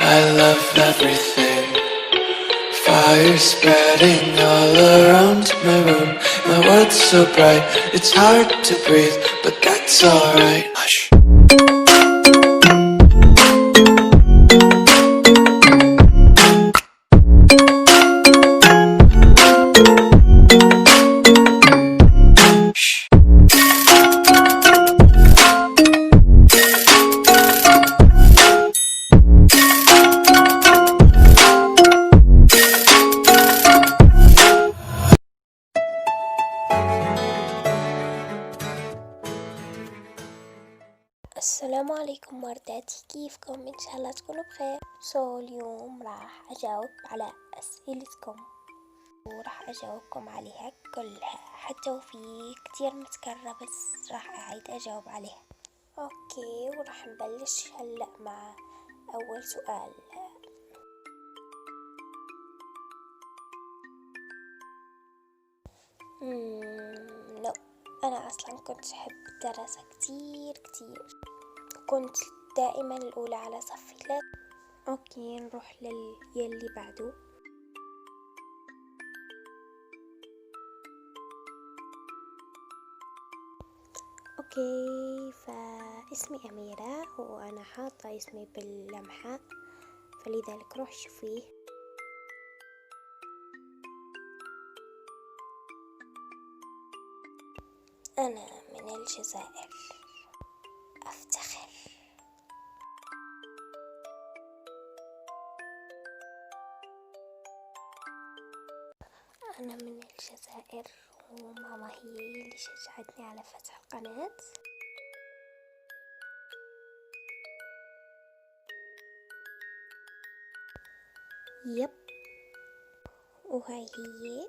I love everything. Fire spreading all around my room. My world's so bright, it's hard to breathe, but that's alright. Hush. السلام عليكم ورداتي، كيفكم؟ إن شاء الله تكونوا بخير. اليوم راح أجاوب على أسئلتكم وراح أجاوبكم عليها كلها، حتى وفي كتير متكررة بس راح أعيد أجاوب عليها. أوكي، وراح نبلش هلأ مع أول سؤال. لا، أنا أصلا كنت أحب الدراسة كتير. كنت دائما الأولى على صفي. لا، أوكي، نروح يلي بعده. أوكي، فاسمي أميرة وأنا حاطة اسمي باللمحة، فلذلك روح شوفيه. أنا من الجزائر، أفتخر. أنا من الجزائر وماما هي اللي شجعتني على فتح القناة. يب، وهاي هي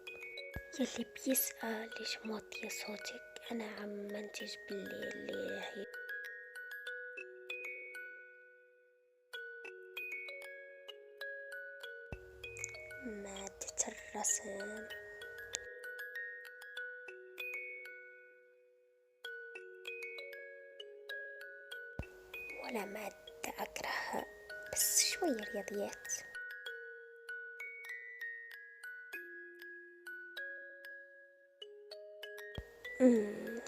يلي بيسأل ليش موطية صوتك. أنا عم منتج بالليل. هي مادة الرسم، ولا مادة أكرهها، بس شوية رياضيات.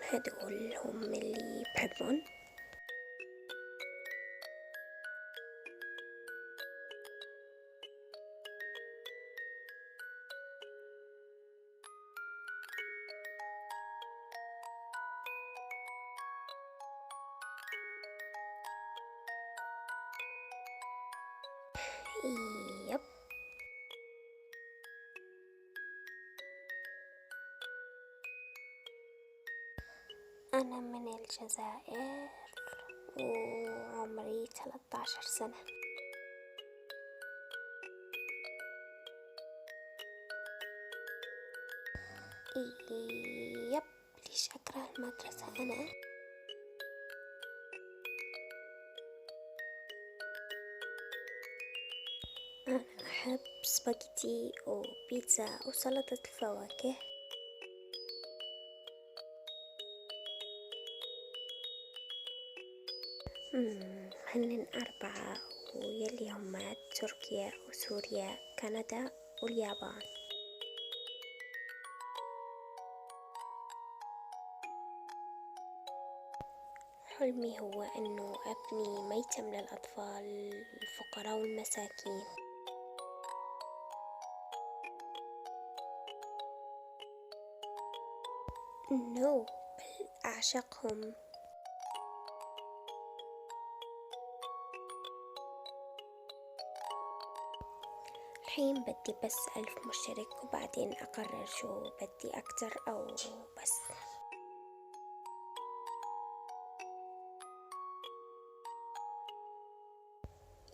هدول هم اللي بحبهم. يب، أنا من الجزائر وعمري 13 سنة. يب، ليش أكره المدرسة؟ أنا أحب سباجيتي وبيتزا وسلطة الفواكه. هن 4 ويلي هم تركيا وسوريا كندا واليابان. حلمي هو أنه أبني ميتم للأطفال الفقراء والمساكين. بل أعشقهم. الحين بدي بس 1000 مشترك وبعدين أقرر شو بدي، أكتر أو بس.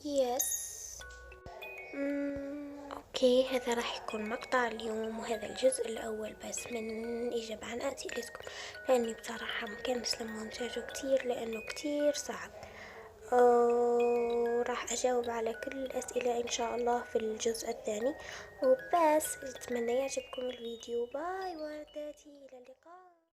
يس. اوكي، هذا راح يكون مقطع اليوم، وهذا الجزء الاول بس من اجابة عن اسئلتكم، لاني بصراحة مكنسلة مونتاجه كتير لانه كتير صعب. وراح اجاوب على كل الاسئلة ان شاء الله في الجزء الثاني. وبس اتمنى يعجبكم الفيديو. باي ورداتي، الى اللقاء.